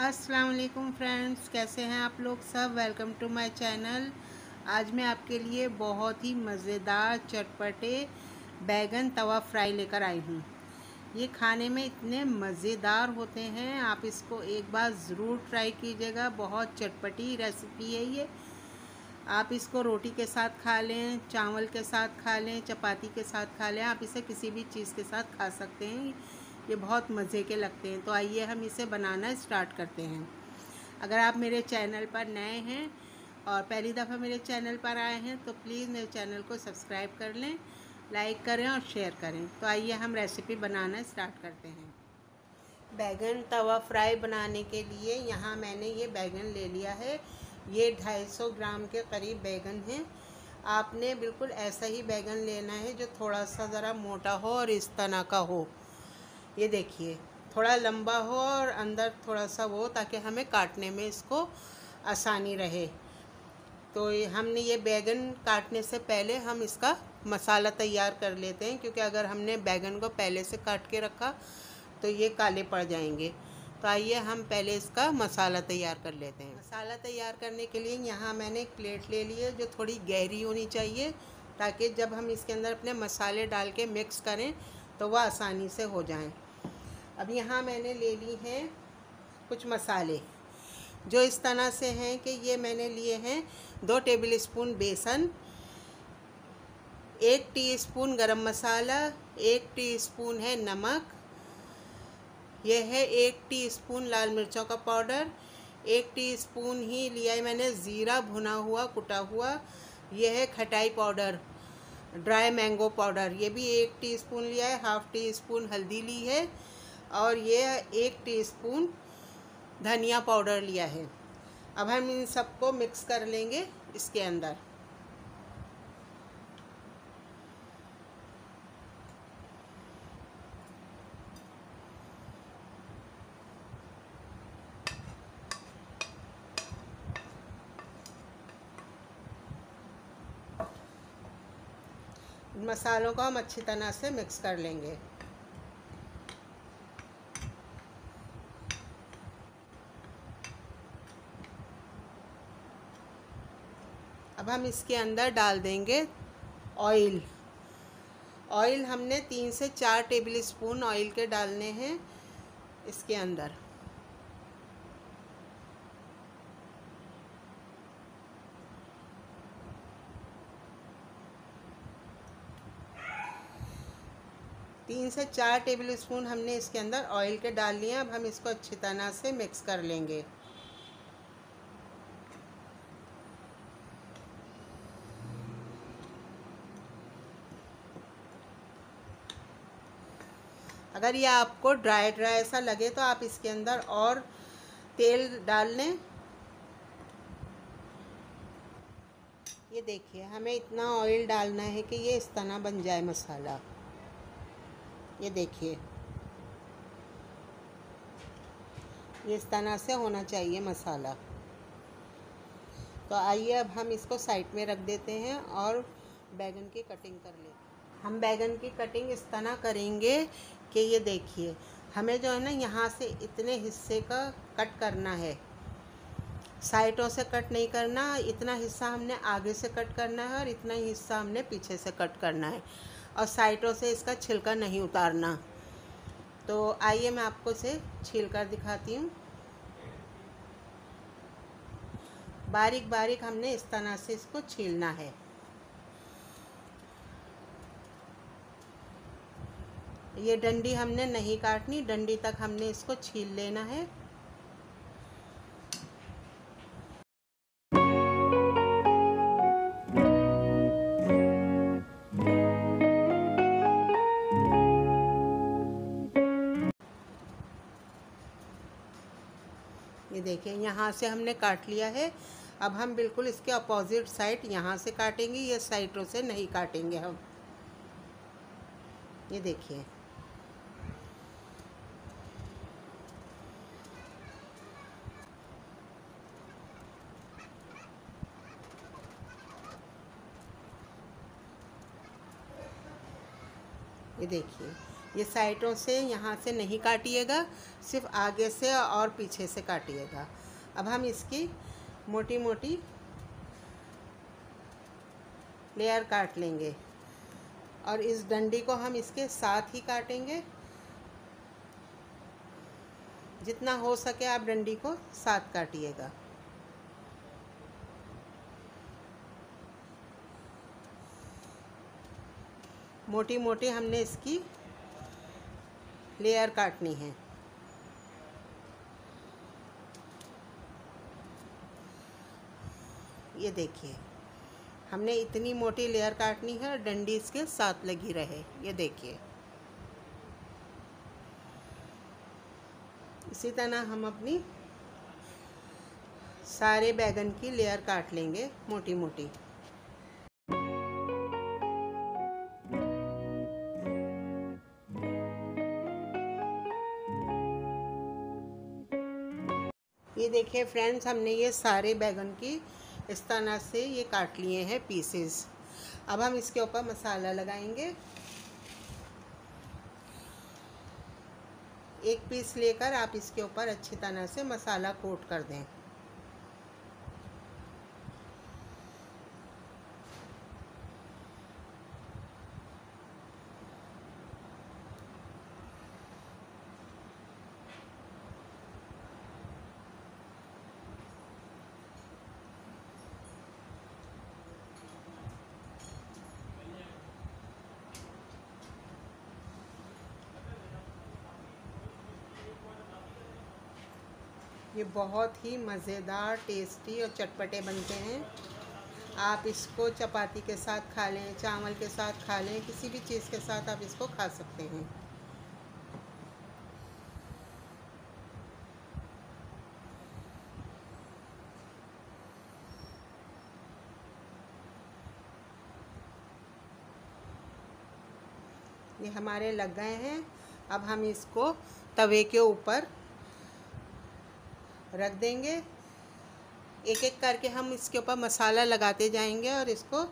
अस्सलाम वालेकुम फ्रेंड्स, कैसे हैं आप लोग सब। Welcome to my channel. आज मैं आपके लिए बहुत ही मज़ेदार चटपटे बैगन तवा फ्राई लेकर आई हूँ। ये खाने में इतने मज़ेदार होते हैं, आप इसको एक बार ज़रूर ट्राई कीजिएगा। बहुत चटपटी रेसिपी है ये। आप इसको रोटी के साथ खा लें, चावल के साथ खा लें, चपाती के साथ खा लें, आप इसे किसी भी चीज़ के साथ खा सकते हैं। ये बहुत मज़े के लगते हैं। तो आइए हम इसे बनाना स्टार्ट करते हैं। अगर आप मेरे चैनल पर नए हैं और पहली दफ़ा मेरे चैनल पर आए हैं तो प्लीज़ मेरे चैनल को सब्सक्राइब कर लें, लाइक करें और शेयर करें। तो आइए हम रेसिपी बनाना स्टार्ट करते हैं। बैगन तवा फ्राई बनाने के लिए यहाँ मैंने ये बैगन ले लिया है। ये 250 ग्राम के करीब बैगन है। आपने बिल्कुल ऐसा ही बैगन लेना है जो थोड़ा सा ज़रा मोटा हो और इस तरह का हो। ये देखिए, थोड़ा लंबा हो और अंदर थोड़ा सा वो, ताकि हमें काटने में इसको आसानी रहे। तो हमने ये बैगन काटने से पहले हम इसका मसाला तैयार कर लेते हैं, क्योंकि अगर हमने बैगन को पहले से काट के रखा तो ये काले पड़ जाएंगे। तो आइए हम पहले इसका मसाला तैयार कर लेते हैं। मसाला तैयार करने के लिए यहाँ मैंने एक प्लेट ले ली है जो थोड़ी गहरी होनी चाहिए, ताकि जब हम इसके अंदर अपने मसाले डाल के मिक्स करें तो वह आसानी से हो जाएं। अब यहाँ मैंने ले ली हैं कुछ मसाले जो इस तरह से हैं कि ये मैंने लिए हैं 2 टेबल स्पून बेसन, 1 टीस्पून गरम मसाला, 1 टीस्पून है नमक, यह है 1 टीस्पून लाल मिर्चों का पाउडर, 1 टीस्पून ही लिया है मैंने ज़ीरा भुना हुआ कुटा हुआ, यह है खटाई पाउडर, ड्राई मैंगो पाउडर, ये भी 1 टीस्पून लिया है, हाफ़ टी स्पून हल्दी ली है और ये 1 टीस्पून धनिया पाउडर लिया है। अब हम इन सबको मिक्स कर लेंगे इसके अंदर। मसालों को हम अच्छी तरह से मिक्स कर लेंगे। अब हम इसके अंदर डाल देंगे ऑयल। ऑयल हमने 3 से 4 टेबल स्पून ऑयल के डालने हैं इसके अंदर। तीन से 4 टेबल स्पून हमने इसके अंदर ऑयल के डाल लिए। अब हम इसको अच्छी तरह से मिक्स कर लेंगे। अगर ये आपको ड्राई ड्राई ऐसा लगे तो आप इसके अंदर और तेल डाल लें। ये देखिए, हमें इतना ऑयल डालना है कि ये इस तरह बन जाए मसाला। ये देखिए, ये इस तरह से होना चाहिए मसाला। तो आइए अब हम इसको साइड में रख देते हैं और बैगन की कटिंग कर लेते हैं। हम बैगन की कटिंग इस तरह करेंगे कि ये देखिए, हमें जो है ना यहाँ से इतने हिस्से का कट करना है, साइडों से कट नहीं करना। इतना हिस्सा हमने आगे से कट करना है और इतना ही हिस्सा हमने पीछे से कट करना है, और साइडों से इसका छिलका नहीं उतारना। तो आइए मैं आपको इसे छील कर दिखाती हूँ। बारीक बारीक हमने इस तरह से इसको छीलना है। ये डंडी हमने नहीं काटनी, डंडी तक हमने इसको छील लेना है। ये देखिए, यहाँ से हमने काट लिया है। अब हम बिल्कुल इसके अपोजिट साइड यहाँ से काटेंगे, ये साइडों से नहीं काटेंगे हम। ये देखिए, ये देखिए, ये साइडों से यहाँ से नहीं काटिएगा, सिर्फ आगे से और पीछे से काटिएगा। अब हम इसकी मोटी मोटी लेयर काट लेंगे और इस डंडी को हम इसके साथ ही काटेंगे। जितना हो सके आप डंडी को साथ काटिएगा। मोटी मोटी हमने इसकी लेयर काटनी है। ये देखिए, हमने इतनी मोटी लेयर काटनी है और डंडी इसके साथ लगी रहे। ये देखिए, इसी तरह हम अपनी सारे बैगन की लेयर काट लेंगे मोटी मोटी। ये देखिए फ्रेंड्स, हमने ये सारे बैगन की इस तरह से ये काट लिए हैं पीसेस। अब हम इसके ऊपर मसाला लगाएंगे। एक पीस लेकर आप इसके ऊपर अच्छी तरह से मसाला कोट कर दें। ये बहुत ही मज़ेदार, टेस्टी और चटपटे बनते हैं। आप इसको चपाती के साथ खा लें, चावल के साथ खा लें, किसी भी चीज़ के साथ आप इसको खा सकते हैं। ये हमारे लग गए हैं। अब हम इसको तवे के ऊपर रख देंगे। एक एक करके हम इसके ऊपर मसाला लगाते जाएंगे और इसको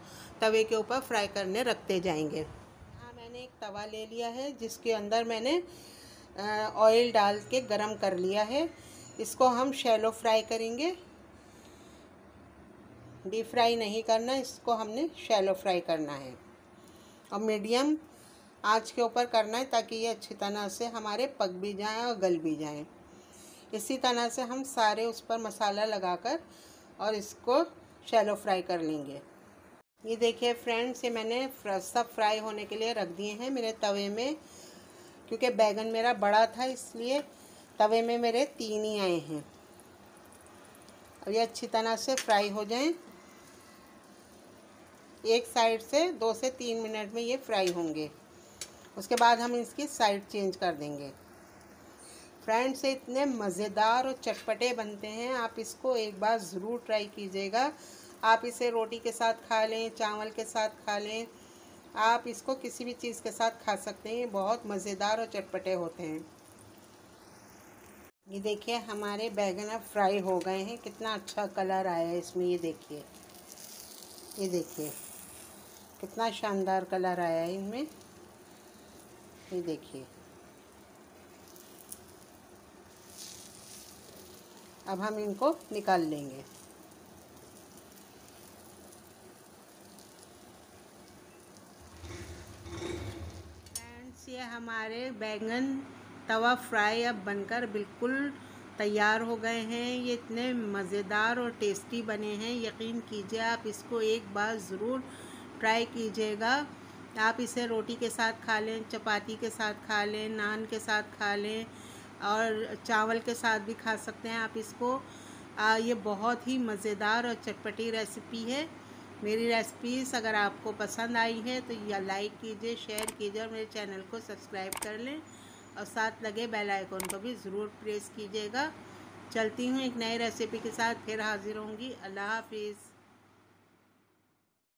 तवे के ऊपर फ्राई करने रखते जाएंगे। हाँ, मैंने एक तवा ले लिया है जिसके अंदर मैंने ऑयल डाल के गरम कर लिया है। इसको हम शैलो फ्राई करेंगे, डीप फ्राई नहीं करना, इसको हमने शैलो फ्राई करना है और मीडियम आंच के ऊपर करना है ताकि ये अच्छी तरह से हमारे पक भी जाएं और गल भी जाएं। इसी तरह से हम सारे उस पर मसाला लगाकर और इसको शैलो फ्राई कर लेंगे। ये देखिए फ्रेंड्स, ये मैंने सब फ्राई होने के लिए रख दिए हैं मेरे तवे में। क्योंकि बैगन मेरा बड़ा था इसलिए तवे में मेरे 3 ही आए हैं और ये अच्छी तरह से फ्राई हो जाएं। एक साइड से 2 से 3 मिनट में ये फ्राई होंगे। उसके बाद हम इसकी साइड चेंज कर देंगे। फ्रेंड्स, इतने मज़ेदार और चटपटे बनते हैं, आप इसको एक बार ज़रूर ट्राई कीजिएगा। आप इसे रोटी के साथ खा लें, चावल के साथ खा लें, आप इसको किसी भी चीज़ के साथ खा सकते हैं। बहुत मज़ेदार और चटपटे होते हैं। ये देखिए, हमारे बैगन अब फ्राई हो गए हैं। कितना अच्छा कलर आया है इसमें। ये देखिए कितना शानदार कलर आया है इनमें। ये देखिए, अब हम इनको निकाल लेंगे। फ्रेंड्स, ये हमारे बैंगन तवा फ्राई अब बनकर बिल्कुल तैयार हो गए हैं। ये इतने मज़ेदार और टेस्टी बने हैं, यकीन कीजिए आप इसको एक बार ज़रूर ट्राई कीजिएगा। आप इसे रोटी के साथ खा लें, चपाती के साथ खा लें, नान के साथ खा लें और चावल के साथ भी खा सकते हैं आप इसको। ये बहुत ही मज़ेदार और चटपटी रेसिपी है। मेरी रेसिपीज़ अगर आपको पसंद आई है तो या लाइक कीजिए, शेयर कीजिए और मेरे चैनल को सब्सक्राइब कर लें और साथ लगे बेल आइकन को भी ज़रूर प्रेस कीजिएगा। चलती हूँ एक नई रेसिपी के साथ, फिर हाज़िर होंगी। अल्लाह हाफिज़।